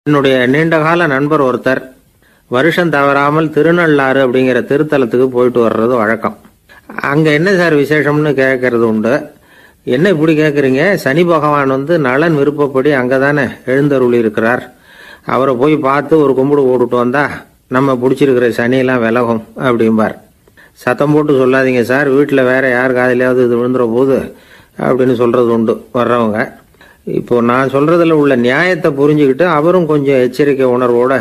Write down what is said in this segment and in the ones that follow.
என்னுடைய நீண்டகால நண்பர் ஒருத்தர் வருஷம் தவறாமல் திருநள்ளாறு அப்படிங்கிற திருத்தலத்துக்கு போயிட்டு வர்றது வழக்கம். அங்கே என்ன சார் விசேஷம்னு கேட்கறது உண்டு. என்ன இப்படி கேட்குறீங்க? சனி பகவான் நலன் விருப்பப்படி அங்கே தானே எழுந்தருளி இருக்கிறார். அவரை போய் பார்த்து ஒரு கும்பிடு போட்டுட்டு வந்தா நம்ம பிடிச்சிருக்கிற சனியெல்லாம் விலகும் அப்படிம்பார். சத்தம் போட்டு சொல்லாதீங்க சார், வீட்டில் வேற யார் காதிலாவது இது விழுந்துற போது அப்படின்னு சொல்கிறது உண்டு வர்றவங்க. இப்போ நான் சொல்கிறதுல உள்ள நியாயத்தை புரிஞ்சுக்கிட்டு அவரும் கொஞ்சம் எச்சரிக்கை உணர்வோட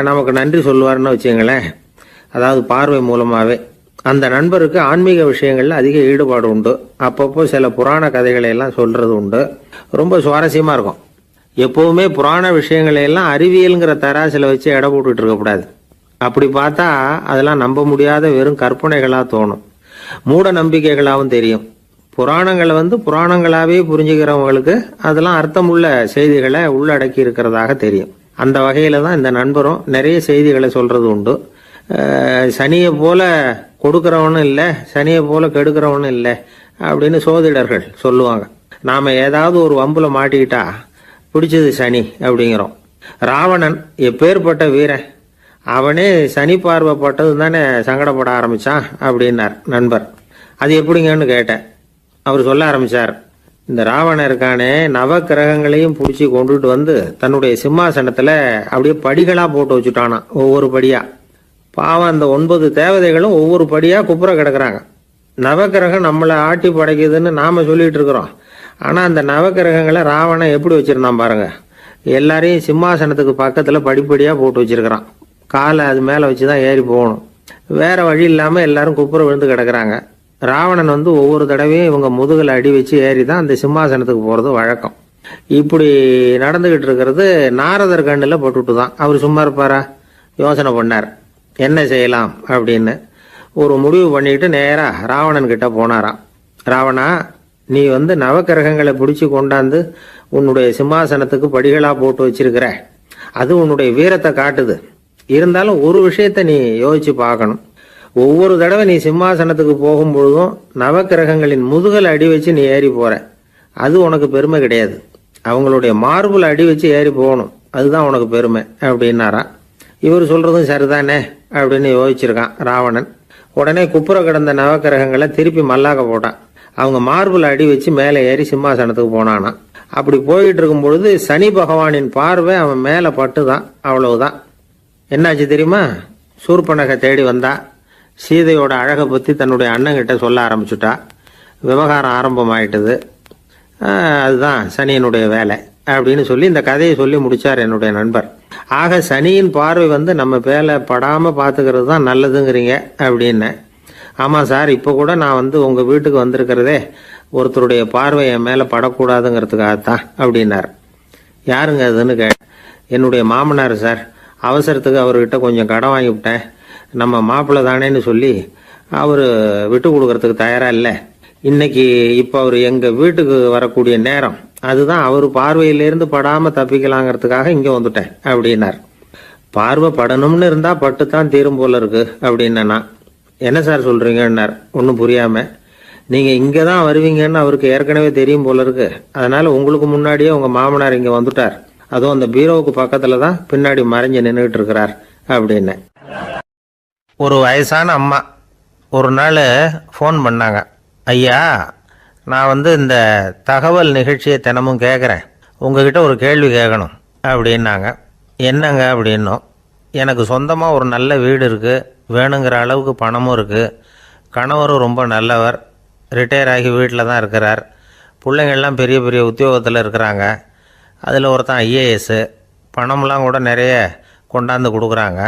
நமக்கு நன்றி சொல்லுவார்னு வச்சுங்களேன். அதாவது பார்வை மூலமாகவே. அந்த நண்பருக்கு ஆன்மீக விஷயங்களில் அதிக ஈடுபாடு உண்டு. அப்பப்போ சில புராண கதைகளை எல்லாம் சொல்கிறது உண்டு. ரொம்ப சுவாரஸ்யமாக இருக்கும். எப்போவுமே புராண விஷயங்களை எல்லாம் அறிவியலுங்கிற தராசில் வச்சு எடை போட்டுட்டு இருக்கக்கூடாது. அப்படி பார்த்தா அதெல்லாம் நம்ப முடியாத வெறும் கற்பனைகளாக தோணும், மூட நம்பிக்கைகளாகவும் தெரியும். புராணங்களை புராணங்களாகவே புரிஞ்சுக்கிறவங்களுக்கு அதெல்லாம் அர்த்தமுள்ள செய்திகளை உள்ளடக்கி இருக்கிறதாக தெரியும். அந்த வகையில் தான் இந்த நண்பரும் நிறைய செய்திகளை சொல்கிறது உண்டு. சனியை போல கொடுக்குறவனும் இல்லை, சனியை போல கெடுக்கிறவனும் இல்லை அப்படின்னு சோதிடர்கள் சொல்லுவாங்க. நாம் ஏதாவது ஒரு வம்புல மாட்டிக்கிட்டா பிடிச்சது சனி அப்படிங்கிறோம். ராவணன் எப்பேற்பட்ட வீரன், அவனே சனி பார்வைப்பட்டது தானே சங்கடப்பட ஆரம்பித்தான் அப்படின்னார் நண்பர். அது எப்படிங்கன்னு கேட்டேன். அவர் சொல்ல ஆரம்பித்தார். இந்த ராவணன் இருக்கானே, நவ கிரகங்களையும் பிடிச்சி கொண்டுட்டு தன்னுடைய சிம்மாசனத்தில் அப்படியே படிகளாக போட்டு வச்சுட்டானா, ஒவ்வொரு படியாக. பாவம் அந்த 9 தேவதைகளும் ஒவ்வொரு படியாக குப்புற கிடக்குறாங்க. நவக்கிரகம் நம்மளை ஆட்டி படைக்குதுன்னு நாம் சொல்லிட்டு இருக்கிறோம். ஆனால் அந்த நவக்கிரகங்களை ராவணன் எப்படி வச்சுருந்தான் பாருங்க. எல்லாரையும் சிம்மாசனத்துக்கு பக்கத்தில் படிப்படியாக போட்டு வச்சிருக்கிறான். காலை அது மேலே வச்சு தான் ஏறி போகணும். வேறு வழி இல்லாமல் எல்லாரும் குப்புற விழுந்து கிடக்குறாங்க. ராவணன் ஒவ்வொரு தடவையும் இவங்க முதுகில் அடி வச்சு ஏறி தான் அந்த சிம்மாசனத்துக்கு போகிறது வழக்கம். இப்படி நடந்துக்கிட்டு இருக்கிறது நாரதர் கண்ணில் பட்டுட்டு தான். அவர் சும்மா இருப்பாரா? யோசனை பண்ணார் என்ன செய்யலாம் அப்படின்னு. ஒரு முடிவு பண்ணிக்கிட்டு நேராக ராவணன் கிட்ட போனாராம். ராவணா, நீ நவக்கிரகங்களை பிடிச்சி கொண்டாந்து உன்னுடைய சிம்மாசனத்துக்கு படிகளாக போட்டு வச்சிருக்கிற, அது உன்னுடைய வீரத்தை காட்டுது. இருந்தாலும் ஒரு விஷயத்த நீ யோசிச்சு பார்க்கணும். ஒவ்வொரு தடவை நீ சிம்மாசனத்துக்கு போகும்பொழுதும் நவக்கிரகங்களின் முதுகல் அடி வச்சு நீ ஏறி போற, அது உனக்கு பெருமை கிடையாது. அவங்களுடைய மார்புல அடி வச்சு ஏறி போகணும், அதுதான் உனக்கு பெருமை அப்படின்னாரா. இவர் சொல்றதும் சரிதானே அப்படின்னு யோசிச்சிருக்கான் ராவணன். உடனே குப்புற கிடந்த நவக்கிரகங்களை திருப்பி மல்லாக்க போட்டான். அவங்க மார்புல அடி வச்சு மேலே ஏறி சிம்மாசனத்துக்கு போனானா. அப்படி போயிட்டு இருக்கும் பொழுது சனி பகவானின் பார்வை அவன் மேலே பட்டுதான். அவ்வளவுதான். என்னாச்சு தெரியுமா? சூர்பனகை தேடி வந்தா. சீதையோட அழகை பற்றி தன்னுடைய அண்ணங்கிட்ட சொல்ல ஆரம்பிச்சுட்டா. விவகாரம் ஆரம்பமாயிட்டது. அதுதான் சனியினுடைய வேலை அப்படின்னு சொல்லி இந்த கதையை சொல்லி முடிச்சார் என்னுடைய நண்பர். ஆக சனியின் பார்வை நம்ம பேல படாமல் பார்த்துக்கிறது தான் நல்லதுங்கிறீங்க அப்படின்னு. ஆமாம் சார், இப்போ கூட நான் உங்கள் வீட்டுக்கு வந்திருக்கிறதே ஒருத்தருடைய பார்வை என் மேலே படக்கூடாதுங்கிறதுக்காகத்தான் அப்படின்னார். யாருங்க அதுன்னு என்னுடைய மாமனார் சார். அவசரத்துக்கு அவர்கிட்ட கொஞ்சம் கடன் வாங்கிவிட்டேன். நம்ம மாப்பிள்ளை தானேன்னு சொல்லி அவர் விட்டு கொடுக்கறதுக்கு தயாராக இல்லை. இன்னைக்கு இப்போ அவர் எங்கள் வீட்டுக்கு வரக்கூடிய நேரம், அதுதான் அவர் பார்வையிலேருந்து படாமல் தப்பிக்கலாங்கிறதுக்காக இங்கே வந்துட்டேன் அப்படின்னார். பார்வை படணும்னு இருந்தால் பட்டு தான் தீரும் போல இருக்கு அப்படின்னா. என்ன சார் சொல்கிறீங்கன்னார் ஒன்றும் புரியாமல். நீங்கள் இங்கே தான் வருவீங்கன்னு அவருக்கு ஏற்கனவே தெரியும் போல இருக்கு. அதனால் உங்களுக்கு முன்னாடியே உங்கள் மாமனார் இங்கே வந்துட்டார். அதுவும் அந்த பீரோவுக்கு பக்கத்தில் தான் பின்னாடி மறைஞ்சு நின்றுட்டு இருக்கிறார் அப்படின்னு. ஒரு வயசான அம்மா ஒரு நாள் ஃபோன் பண்ணாங்க. ஐயா, நான் இந்த தகவல் நிகழ்ச்சியை தினமும் கேட்குறேன், உங்ககிட்ட ஒரு கேள்வி கேட்கணும் அப்படின்னாங்க. என்னங்க அப்படின்னோம். எனக்கு சொந்தமாக ஒரு நல்ல வீடு இருக்குது, வேணுங்கிற அளவுக்கு பணமும் இருக்குது, கணவரும் ரொம்ப நல்லவர், ரிட்டையர் ஆகி வீட்டில் தான் இருக்கிறார், பிள்ளைங்கள்லாம் பெரிய பெரிய உத்தியோகத்தில் இருக்கிறாங்க, அதில் ஒருத்தன் ஐஏஎஸ், பணம்லாம் கூட நிறைய கொண்டாந்து கொடுக்குறாங்க.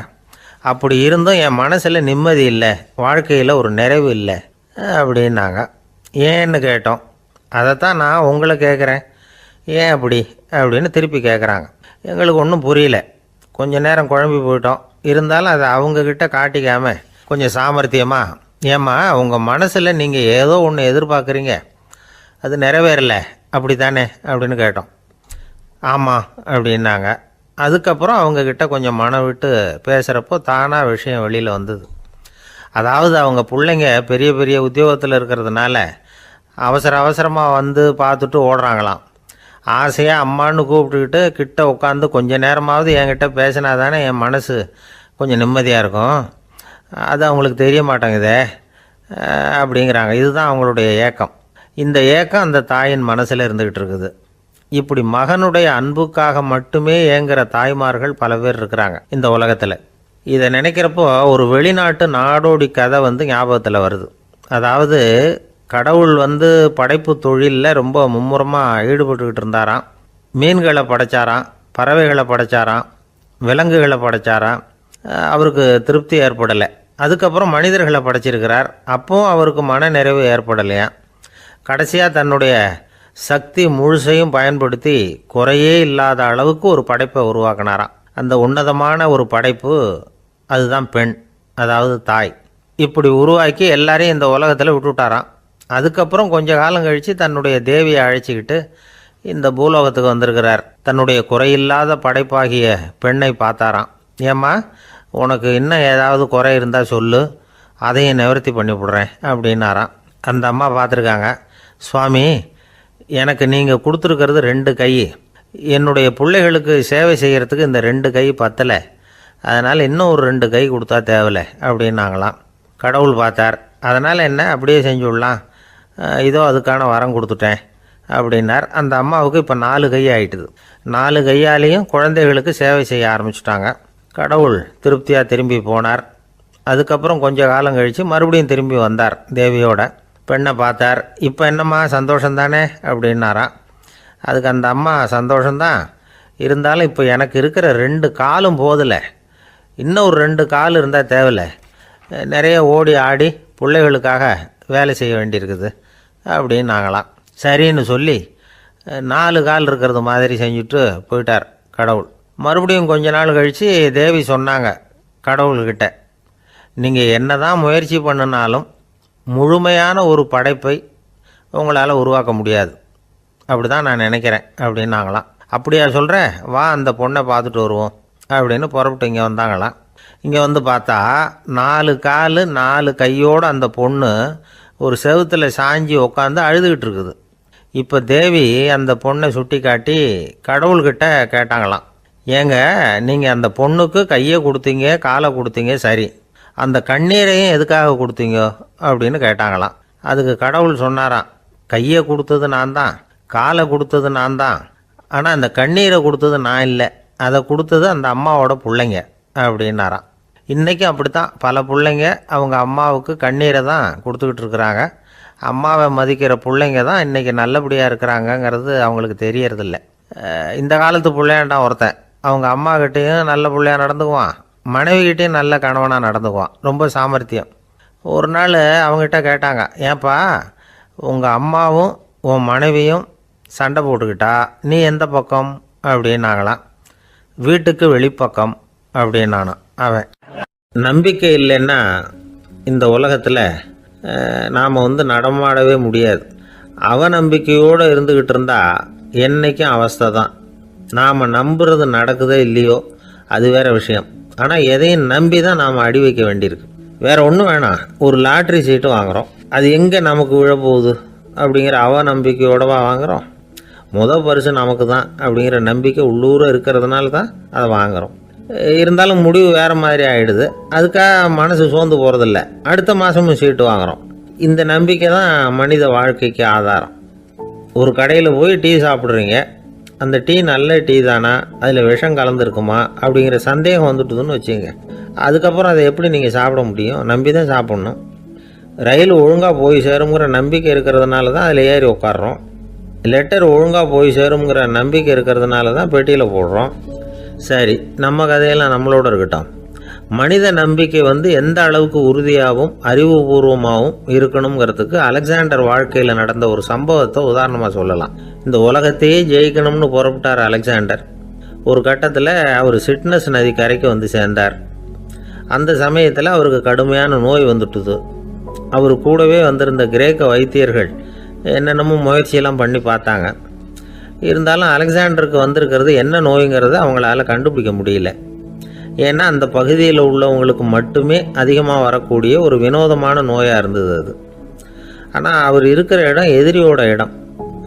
அப்படி இருந்தும் என் மனசில் நிம்மதி இல்லை, வாழ்க்கையில் ஒரு நிறைவு இல்லை அப்படின்னாங்க. ஏன்னு கேட்டோம். அதைத்தான் நான் உங்களை கேட்குறேன், ஏன் அப்படி அப்படின்னு திருப்பி கேட்குறாங்க. எங்களுக்கு ஒன்றும் புரியல. கொஞ்சம் நேரம் குழம்பி போயிட்டோம். இருந்தாலும் அதை அவங்கக்கிட்ட காட்டிக்காமல் கொஞ்சம் சாமர்த்தியமாக, ஏம்மா உங்கள் மனசில் நீங்கள் ஏதோ ஒன்று எதிர்பார்க்குறீங்க, அது நிறைவேறலை அப்படி தானே அப்படின்னு கேட்டோம். ஆமாம் அப்படின்னாங்க. அதுக்கப்புறம் அவங்கக்கிட்ட கொஞ்சம் மனம் விட்டு பேசுகிறப்போ தானாக விஷயம் வெளியில் வந்தது. அதாவது அவங்க பிள்ளைங்க பெரிய பெரிய உத்தியோகத்தில் இருக்கிறதுனால அவசரமாக பார்த்துட்டு ஓடுறாங்களாம். ஆசையாக அம்மான்னு கூப்பிட்டுக்கிட்டு கிட்ட உட்காந்து கொஞ்ச நேரமாவது என்கிட்ட பேசினா தானே என் மனசு கொஞ்சம் நிம்மதியாக இருக்கும். அது அவங்களுக்கு தெரிய மாட்டேங்குதே அப்படிங்கிறாங்க. இதுதான் அவங்களுடைய ஏக்கம். இந்த ஏக்கம் அந்த தாயின் மனசில் இருந்துக்கிட்டு இருக்குது. இப்படி மகனுடைய அன்புக்காக மட்டுமே ஏங்குற தாய்மார்கள் பல பேர் இருக்கிறாங்க இந்த உலகத்தில். இதை நினைக்கிறப்போ ஒரு வெளிநாட்டு நாடோடி கதை ஞாபகத்தில் வருது. அதாவது கடவுள் படைப்பு தொழிலில் ரொம்ப மும்முரமாக ஈடுபட்டுக்கிட்டு இருந்தாராம். மீன்களை படைச்சாராம், பறவைகளை படைச்சாராம், விலங்குகளை படைச்சாராம். அவருக்கு திருப்தி ஏற்படலை. அதுக்கப்புறம் மனிதர்களை படைச்சிருக்கிறார். அப்போவும் அவருக்கு மன நிறைவு ஏற்படலையா. கடைசியாக தன்னுடைய சக்தி முழுசையும் பயன்படுத்தி குறையே இல்லாத அளவுக்கு ஒரு படைப்பை உருவாக்கினாராம். அந்த உன்னதமான ஒரு படைப்பு அதுதான் பெண், அதாவது தாய். இப்படி உருவாக்கி எல்லாரையும் இந்த உலகத்தில் விட்டுவிட்டாராம். அதுக்கப்புறம் கொஞ்ச காலம் கழித்து தன்னுடைய தேவியை அழைச்சிக்கிட்டு இந்த பூலோகத்துக்கு வந்திருக்கிறார். தன்னுடைய குறையில்லாத படைப்பாகிய பெண்ணை பார்த்தாராம். ஏம்மா, உனக்கு இன்னும் ஏதாவது குறை இருந்தால் சொல்லு, அதையும் நிவர்த்தி பண்ணி விடுறேன் அப்படின்னாராம். அந்த அம்மா பார்த்துருக்காங்க. சுவாமி, எனக்கு நீங்கள் கொடுத்துருக்கிறது 2 கை. என்னுடைய பிள்ளைகளுக்கு சேவை செய்கிறதுக்கு இந்த 2 கை பத்தலை. அதனால் இன்னும் ஒரு 2 கை கொடுத்தா தேவலை அப்படின்னாங்களாம். கடவுள் பார்த்தார். அதனால் என்ன, அப்படியே செஞ்சு விடலாம், இதோ அதுக்கான வரம் கொடுத்துட்டேன் அப்படின்னார். அந்த அம்மாவுக்கு இப்போ 4 கை ஆகிட்டுது. 4 கையாலேயும் குழந்தைகளுக்கு சேவை செய்ய ஆரம்பிச்சுட்டாங்க. கடவுள் திருப்தியாக திரும்பி போனார். அதுக்கப்புறம் கொஞ்ச காலம் கழித்து மறுபடியும் திரும்பி வந்தார் தேவியோட. பெண்ணை பார்த்தார். இப்போ என்னம்மா சந்தோஷந்தானே அப்படின்னாராம். அதுக்கு அந்த அம்மா, சந்தோஷந்தான், இருந்தாலும் இப்போ எனக்கு இருக்கிற 2 காலும் போதில்லை, இன்னும் ஒரு 2 கால் இருந்தால் தேவையில்லை, நிறைய ஓடி ஆடி பிள்ளைகளுக்காக வேலை செய்ய வேண்டியிருக்குது அப்படின்னாங்களாம். சரின்னு சொல்லி 4 கால் இருக்கிறது மாதிரி செஞ்சுட்டு போயிட்டார் கடவுள். மறுபடியும் கொஞ்ச நாள் கழித்து தேவி சொன்னாங்க கடவுள்கிட்ட, நீங்கள் என்ன தான் முயற்சி பண்ணினாலும் முழுமையான ஒரு படைப்பை உங்களால் உருவாக்க முடியாது, அப்படி தான் நான் நினைக்கிறேன் அப்படின்னாங்களாம். அப்படியா சொல்கிறேன், வா அந்த பொண்ணை பார்த்துட்டு வருவோம் அப்படின்னு புறப்பட்டு இங்கே வந்தாங்களாம். இங்கே பார்த்தா 4 கால் 4 கையோடு அந்த பொண்ணு ஒரு செவுத்தில் சாஞ்சி உட்காந்து அழுதுகிட்டு இருக்குது. இப்போ தேவி அந்த பொண்ணை சுட்டி காட்டி கடவுள்கிட்ட கேட்டாங்களாம், ஏங்க, நீங்கள் அந்த பொண்ணுக்கு கையை கொடுத்தீங்க, காலை கொடுத்தீங்க, சரி, அந்த கண்ணீரையும் எதுக்காக கொடுத்தீங்க அப்படின்னு கேட்டாங்களாம். அதுக்கு கடவுள் சொன்னாராம், கையை கொடுத்தது நான் தான், காலை கொடுத்தது நான் தான், ஆனால் அந்த கண்ணீரை கொடுத்தது நான் இல்லை, அதை கொடுத்தது அந்த அம்மாவோட பிள்ளைங்க அப்படின்னாராம். இன்றைக்கும் அப்படித்தான் பல பிள்ளைங்க அவங்க அம்மாவுக்கு கண்ணீரை தான் கொடுத்துக்கிட்டு இருக்கிறாங்க. அம்மாவை மதிக்கிற பிள்ளைங்க தான் இன்றைக்கி நல்லபடியாக இருக்கிறாங்கங்கிறது அவங்களுக்கு தெரியறதில்ல. இந்த காலத்து பிள்ளையாண்டான் ஒருத்தன் அவங்க அம்மாக்கிட்டேயும் நல்ல பிள்ளையாக நடந்துக்குவான், மனைவிக்கிட்டேயும் நல்ல கணவனாக நடந்துக்குவான், ரொம்ப சாமர்த்தியம். ஒரு நாள் அவங்ககிட்ட கேட்டாங்க, ஏன்பா உங்கள் அம்மாவும் உன் மனைவியும் சண்டை போட்டுக்கிட்டா நீ எந்த பக்கம் அப்படின்னாங்களாம். வீட்டுக்கு வெளிப்பக்கம் அப்படின்னானான் அவன். நம்பிக்கை இல்லைன்னா இந்த உலகத்தில் நாம் நடமாடவே முடியாது. அவநம்பிக்கையோடு இருந்துக்கிட்டு இருந்தால் என்றைக்கும் அவஸ்தை தான். நாம் நம்புறது நடக்குதோ இல்லையோ அது வேறு விஷயம். ஆனால் எதையும் நம்பி தான் நாம் அடி வைக்க வேண்டியிருக்கு. வேறு ஒன்றும் வேணாம், ஒரு லாட்ரி சீட்டு வாங்குகிறோம், அது எங்கே நமக்கு விழப்போகுது அப்படிங்கிற அவநம்பிக்கையோடவா வாங்குகிறோம். பரிசு நமக்கு தான் அப்படிங்கிற நம்பிக்கை உள்ளூர இருக்கிறதுனால தான் அதை வாங்குகிறோம். இருந்தாலும் முடிவு வேறு மாதிரி ஆகிடுது. அதுக்காக மனசு சோர்ந்து போகிறதில்ல, அடுத்த மாதமும் சீட்டு வாங்குகிறோம். இந்த நம்பிக்கை தான் மனித வாழ்க்கைக்கு ஆதாரம். ஒரு கடையில் போய் டீ சாப்பிட்றீங்க, அந்த டீ நல்ல டீ தானா, அதில் விஷம் கலந்துருக்குமா அப்படிங்கிற சந்தேகம் வந்துட்டுதுன்னு வச்சுங்க. அதுக்கப்புறம் அதை எப்படி நீங்கள் சாப்பிட முடியும்? நம்பி தான் சாப்பிட்ணும். ரயில் ஒழுங்காக போய் சேருங்கிற நம்பிக்கை இருக்கிறதுனால தான் அதில் ஏறி உட்காடுறோம். லெட்டர் ஒழுங்காக போய் சேருங்கிற நம்பிக்கை இருக்கிறதுனால தான் பெட்டியில் போடுறோம். சரி, நம்ம கதையெல்லாம் நம்மளோட இருக்கட்டும். மனித நம்பிக்கை எந்த அளவுக்கு உறுதியாகவும் அறிவுபூர்வமாகவும் இருக்கணுங்கிறதுக்கு அலெக்சாண்டர் வாழ்க்கையில் நடந்த ஒரு சம்பவத்தை உதாரணமாக சொல்லலாம். இந்த உலகத்தையே ஜெயிக்கணும்னு புறப்பட்டார் அலெக்சாண்டர். ஒரு கட்டத்தில் அவர் சிட்னஸ் நதி கரைக்கு சேர்ந்தார். அந்த சமயத்தில் அவருக்கு கடுமையான நோய் வந்துட்டுது. அவர் கூடவே வந்திருந்த கிரேக்க வைத்தியர்கள் என்னென்னமோ முயற்சியெல்லாம் பண்ணி பார்த்தாங்க. இருந்தாலும் அலெக்சாண்டருக்கு வந்திருக்கிறது என்ன நோய்ங்கிறத அவங்களால கண்டுபிடிக்க முடியல. ஏன்னா அந்த பகுதியில் உள்ளவங்களுக்கு மட்டுமே அதிகமாக வரக்கூடிய ஒரு வினோதமான நோயாக இருந்தது அது. ஆனால் அவர் இருக்கிற இடம் எதிரியோட இடம்.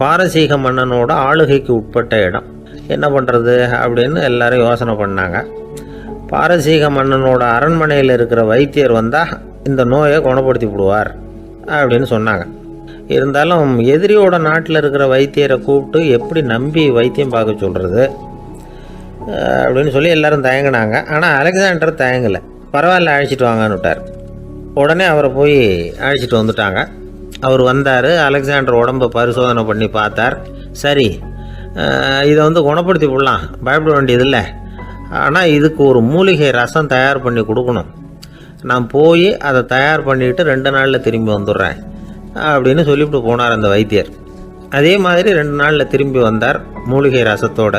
பாரசீக மன்னனோட ஆளுகைக்கு உட்பட்ட இடம். என்ன பண்ணுறது அப்படின்னு எல்லாரும் யோசனை பண்ணாங்க. பாரசீக மன்னனோட அரண்மனையில் இருக்கிற வைத்தியர் வந்தால் இந்த நோயை குணப்படுத்தி விடுவார் அப்படின்னு சொன்னாங்க. இருந்தாலும் எதிரியோட நாட்டில் இருக்கிற வைத்தியரை கூப்பிட்டு எப்படி நம்பி வைத்தியம் பார்க்க சொல்கிறது அப்படின்னு சொல்லி எல்லாரும் தயங்கினாங்க. ஆனால் அலெக்சாண்டர் தயங்கலை. பரவாயில்ல, அழைச்சிட்டு வாங்கன்னு விட்டார். உடனே அவரை போய் அழைச்சிட்டு வந்துட்டாங்க. அவர் வந்தார். அலெக்சாண்டர் உடம்பை பரிசோதனை பண்ணி பார்த்தார். சரி, இதை குணப்படுத்தி விடலாம், பயப்பட வேண்டியதில்லை. ஆனால் இதுக்கு ஒரு மூலிகை ரசம் தயார் பண்ணி கொடுக்கணும். நான் போய் அதை தயார் பண்ணிவிட்டு 2 நாளில் திரும்பி வந்துடுறேன் அப்படின்னு சொல்லிவிட்டு போனார் அந்த வைத்தியர். அதே மாதிரி 2 நாளில் திரும்பி வந்தார் மூலிகை ரசத்தோட.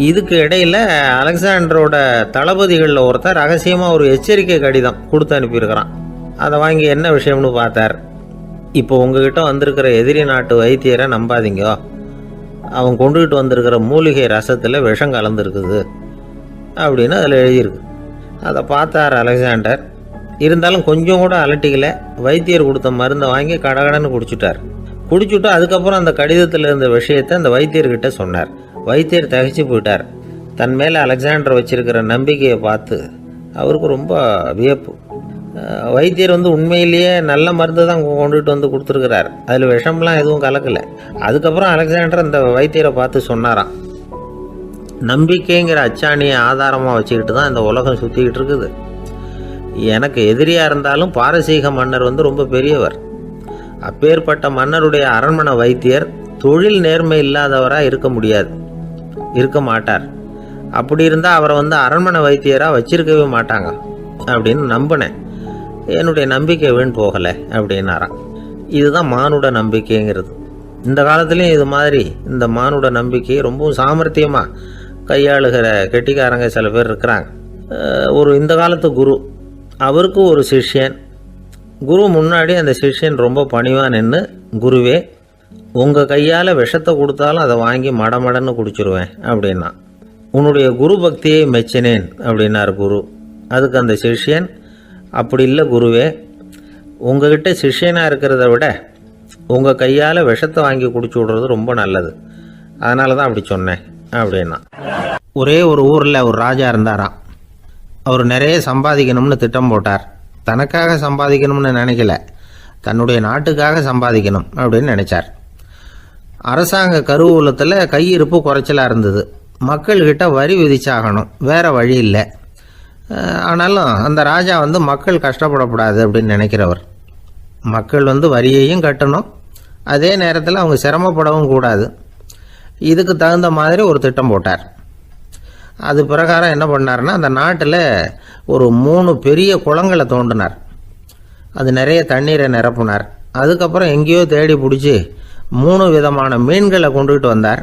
இதுக்கு இடையில் அலெக்சாண்டரோட தளபதிகளில் ஒருத்தர் ரகசியமாக ஒரு எச்சரிக்கை கடிதம் கொடுத்து அனுப்பியிருக்கிறான். அதை வாங்கி என்ன விஷயம்னு பார்த்தார். இப்போ உங்ககிட்ட வந்திருக்கிற எதிரி நாட்டு வைத்தியரை நம்பாதீங்க, அவன் கொண்டுகிட்டு வந்திருக்கிற மூலிகை ரசத்தில் விஷம் கலந்துருக்குது அப்படின்னு அதில் எழுதியிருக்கு. அதை பார்த்தார் அலெக்சாண்டர். இருந்தாலும் கொஞ்சம் கூட அலட்டிக்கலை. வைத்தியர் கொடுத்த மருந்தை வாங்கி கடகடன்னு குடிச்சுட்டு அதுக்கப்புறம் அந்த கடிதத்தில் இருந்த விஷயத்தை அந்த வைத்தியர்கிட்ட சொன்னார். வைத்தியர் திகைச்சு போயிட்டார். தன் மேலே அலெக்சாண்டர் வச்சிருக்கிற நம்பிக்கையை பார்த்து அவருக்கு ரொம்ப வியப்பு. வைத்தியர் உண்மையிலேயே நல்ல மருந்து தான் கொண்டுகிட்டு கொடுத்துருக்கிறார், அதில் விஷம்லாம் எதுவும் கலக்கலை. அதுக்கப்புறம் அலெக்சாண்டர் அந்த வைத்தியரை பார்த்து சொன்னாராம், நம்பிக்கைங்கிற அச்சாணியை ஆதாரமாக வச்சுக்கிட்டு தான் இந்த உலகம் சுற்றிக்கிட்டு இருக்குது. எனக்கு எதிரியாக இருந்தாலும் பாரசீக மன்னர் ரொம்ப பெரியவர். அப்பேற்பட்ட மன்னருடைய அரண்மனை வைத்தியர் தொழில் நேர்மை இல்லாதவராக இருக்க மாட்டார். அப்படி இருந்தால் அவரை அரண்மனை வைத்தியராக வச்சிருக்கவே மாட்டாங்க அப்படின்னு நம்பினேன். என்னுடைய நம்பிக்கை வீண் போகலை அப்படின்னாராம். இதுதான் மானுட நம்பிக்கைங்கிறது. இந்த காலத்துலேயும் இது மாதிரி இந்த மானுட நம்பிக்கையை ரொம்பவும் சாமர்த்தியமாக கையாளுகிற கெட்டிக்காரங்க சில பேர் இருக்கிறாங்க. இந்த காலத்து குரு, அவருக்கு ஒரு சிஷ்யன். குரு முன்னாடி அந்த சிஷ்யன் ரொம்ப பணிவாக நின்று, குருவே, உங்கள் கையால் விஷத்தை கொடுத்தாலும் அதை வாங்கி மடமடன்னு குடிச்சிருவேன் அப்படின்னா. உன்னுடைய குரு பக்தியை மெச்சினேன் அப்படின்னார் குரு. அதுக்கு அந்த சிஷ்யன், அப்படி இல்லை குருவே, உங்ககிட்ட சிஷ்யனாக இருக்கிறத விட உங்கள் கையால் விஷத்தை வாங்கி குடிச்சு விடுறது ரொம்ப நல்லது, அதனால தான் அப்படி சொன்னேன் அப்படின்னா. ஒரே ஒரு ஊரில் ஒரு ராஜா இருந்தாராம். அவர் நிறைய சம்பாதிக்கணும்னு திட்டம் போட்டார். தனக்காக சம்பாதிக்கணும்னு நினைக்கல, தன்னுடைய நாட்டுக்காக சம்பாதிக்கணும் அப்படின்னு நினைச்சார். அரசாங்க கருவூலத்தில் கையிருப்பு குறைச்சலாக இருந்தது. மக்கள்கிட்ட வரி விதிச்சாகணும், வேற வழி இல்லை. ஆனாலும் அந்த ராஜா மக்கள் கஷ்டப்படக்கூடாது அப்படின்னு நினைக்கிறவர். மக்கள் வரியையும் கட்டணும், அதே நேரத்தில் அவங்க சிரமப்படவும் கூடாது. இதுக்கு தகுந்த மாதிரி ஒரு திட்டம் போட்டார். அது பிரகாரம் என்ன பண்ணார்னா, அந்த நாட்டில் ஒரு 3 பெரிய குளங்களை தோண்டினார். அது நிறைய தண்ணீரை நிரப்புனார். அதுக்கப்புறம் எங்கேயோ தேடி பிடிச்சி 3 விதமான மீன்களை கொண்டுகிட்டு வந்தார்.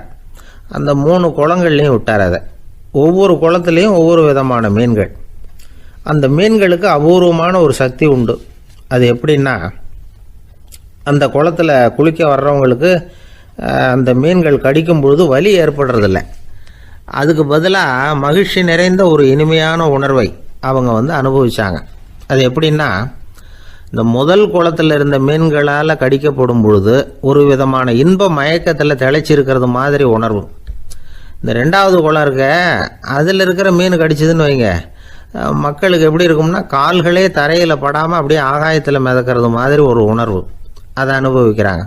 அந்த 3 குளங்கள்லையும் விட்டார். அதை ஒவ்வொரு குளத்துலேயும் ஒவ்வொரு விதமான மீன்கள். அந்த மீன்களுக்கு அபூர்வமான ஒரு சக்தி உண்டு. அது எப்படின்னா, அந்த குளத்தில் குளிக்க வர்றவங்களுக்கு அந்த மீன்கள் கடிக்கும் பொழுது வலி ஏற்படுறதில்ல. அதுக்கு பதிலாக மகிழ்ச்சி நிறைந்த ஒரு இனிமையான உணர்வை அவங்க அனுபவிச்சாங்க. அது எப்படின்னா, இந்த முதல் குளத்தில் இருந்த மீன்களால் கடிக்கப்படும் பொழுது ஒரு விதமான இன்ப மயக்கத்தில் திளைச்சிருக்கிறது மாதிரி உணர்வு. இந்த 2வது குளம் இருக்க, அதில் இருக்கிற மீன் கடிச்சதுன்னு வைங்க, மக்களுக்கு எப்படி இருக்கும்னா, கால்களே தரையில் படாமல் அப்படியே ஆகாயத்தில் மிதக்கிறது மாதிரி ஒரு உணர்வு. அதை அனுபவிக்கிறாங்க.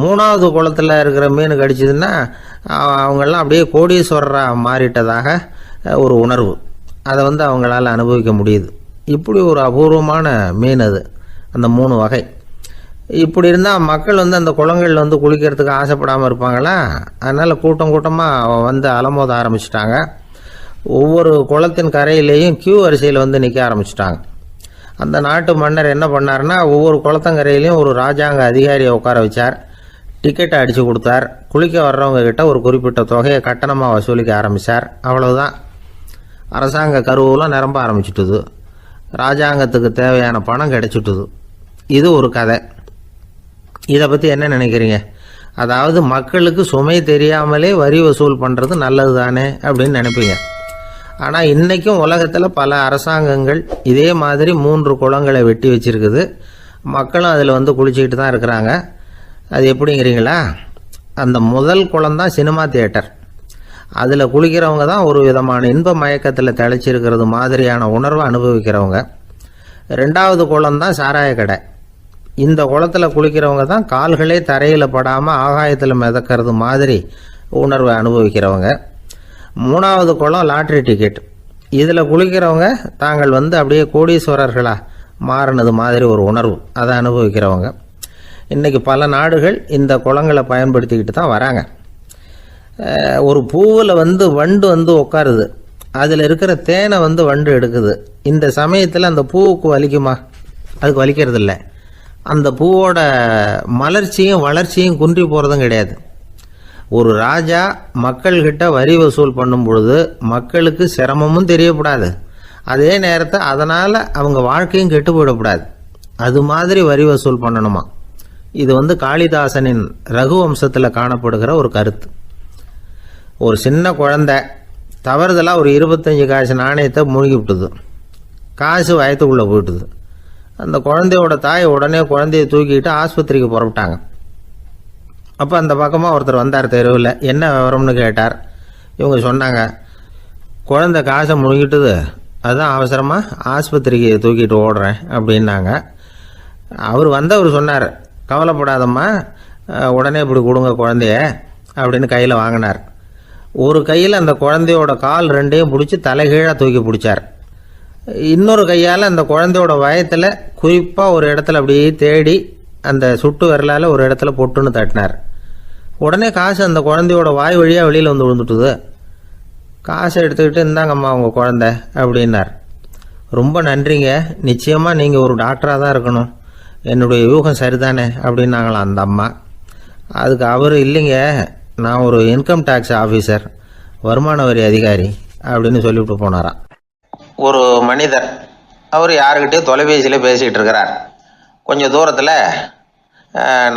3வது குளத்தில் இருக்கிற மீன் கடிச்சதுன்னா அவங்கெல்லாம் அப்படியே கோடீஸ்வரராக மாறிட்டதாக ஒரு உணர்வு. அதை அவங்களால அனுபவிக்க முடியுது. இப்படி ஒரு அபூர்வமான மீன் அது, அந்த 3 வகை. இப்படி இருந்தால் மக்கள் அந்த குளங்களில் குளிக்கிறதுக்கு ஆசைப்படாமல் இருப்பாங்களா? அதனால் கூட்டமாக அலமோத ஆரம்பிச்சிட்டாங்க. ஒவ்வொரு குளத்தின் கரையிலேயும் கியூ வரிசையில் நிற்க ஆரம்பிச்சிட்டாங்க. அந்த நாட்டு மன்னர் என்ன பண்ணார்னா, ஒவ்வொரு குளத்தங்கரையிலையும் ஒரு ராஜாங்க அதிகாரியை உட்கார வச்சார். டிக்கெட்டை அடித்து கொடுத்தார். குளிக்க வர்றவங்க கிட்ட ஒரு குறிப்பிட்ட தொகையை கட்டணமாக வசூலிக்க ஆரம்பித்தார். அவ்வளவுதான். அரசாங்க கருவூலம் நிரம்ப ஆரம்பிச்சுட்டுது. ராஜாங்கத்துக்கு தேவையான பணம் கிடைச்சிட்டுது. இது ஒரு கதை. இதை பற்றி என்ன நினைக்கிறீங்க? அதாவது மக்களுக்கு சுமை தெரியாமலே வரி வசூல் பண்ணுறது நல்லது தானே அப்படின்னு நினைப்பீங்க. ஆனால் இன்றைக்கும் உலகத்தில் பல அரசாங்கங்கள் இதே மாதிரி 3 குளங்களை வெட்டி வச்சிருக்குது. மக்களும் அதில் குளிச்சுக்கிட்டு தான் இருக்கிறாங்க. அது எப்படிங்கிறீங்களா? அந்த முதல் குளம் தான் சினிமா தியேட்டர். அதில் குளிக்கிறவங்க தான் ஒரு விதமான இன்ப மயக்கத்தில் தெளிச்சிருக்கிறது மாதிரியான உணர்வை அனுபவிக்கிறவங்க. ரெண்டாவது குளம் தான் சாராய கடை. இந்த குளத்தில் குளிக்கிறவங்க தான் கால்களே தரையில் படாமல் ஆகாயத்தில் மிதக்கிறது மாதிரி உணர்வை அனுபவிக்கிறவங்க. மூணாவது குளம் லாட்ரி டிக்கெட். இதில் குளிக்கிறவங்க தாங்கள் அப்படியே கோடீஸ்வரர்களாக மாறினது மாதிரி ஒரு உணர்வு, அதை அனுபவிக்கிறவங்க. இன்றைக்கி பல நாடுகள் இந்த குளங்களை பயன்படுத்திக்கிட்டு தான் வராங்க. ஒரு பூவில் வண்டு உட்காருது, அதில் இருக்கிற தேனை வண்டு எடுக்குது. இந்த சமயத்தில் அந்த பூவுக்கு வலிக்குமா? அதுக்கு வலிக்கிறது இல்லை. அந்த பூவோட மலர்ச்சியும் வளர்ச்சியும் குன்றி போகிறதும் கிடையாது. ஒரு ராஜா மக்கள்கிட்ட வரி வசூல் பண்ணும் பொழுது மக்களுக்கு சிரமமும் தெரியக்கூடாது, அதே நேரத்தை அதனால் அவங்க வாழ்க்கையும் கெட்டு போயிடக்கூடாது. அது மாதிரி வரி வசூல் பண்ணணுமா. இது காளிதாசனின் ரகுவம்சத்தில் காணப்படுகிற ஒரு கருத்து. ஒரு சின்ன குழந்தை தவறுதலாக ஒரு 25 காசு நாணயத்தை முழுகி விட்டுது. காசு வயத்துக்குள்ளே போயிட்டுது. அந்த குழந்தையோட தாய் உடனே குழந்தைய தூக்கிட்டு ஆஸ்பத்திரிக்கு புறப்பட்டாங்க. அப்போ அந்த பக்கமாக ஒருத்தர் வந்தார் தெருவில். என்ன விவரம்னு கேட்டார். இவங்க சொன்னாங்க, குழந்தை காசை முழுங்கிட்டுது, அதுதான் அவசரமாக ஆஸ்பத்திரிக்கு தூக்கிட்டு ஓடுறேன் அப்படின்னாங்க. அவர் சொன்னார், கவலைப்படாதம்மா, உடனே இப்படி கொடுங்க குழந்தைய அப்படின்னு கையில் வாங்கினார். ஒரு கையில் அந்த குழந்தையோட கால் ரெண்டையும் பிடிச்சி தலைகீழாக தூக்கி பிடிச்சார். இன்னொரு கையால் அந்த குழந்தையோட வயத்தில் குறிப்பாக ஒரு இடத்துல அப்படியே தேடி அந்த சுட்டு விரலால் ஒரு இடத்துல பொட்டுன்னு தட்டினார். உடனே காசு அந்த குழந்தையோட வாய் வழியாக வெளியில் விழுந்துட்டுது. காசை எடுத்துக்கிட்டு, இந்தாங்கம்மா உங்கள் குழந்தை அப்படின்னார். ரொம்ப நன்றிங்க, நிச்சயமாக நீங்கள் ஒரு டாக்டராக தான் இருக்கணும், என்னுடைய யூகம் சரிதானே அப்படின்னாங்களாம் அந்த அம்மா. அதுக்கு அவர், இல்லைங்க, நான் ஒரு இன்கம் டேக்ஸ் ஆஃபீஸர், வருமான வரி அதிகாரி அப்படின்னு சொல்லிவிட்டு போனாராம். ஒரு மனிதர் அவர் யாருக்கிட்டே தொலைபேசியில் பேசிகிட்டு இருக்கிறார். கொஞ்சம் தூரத்தில்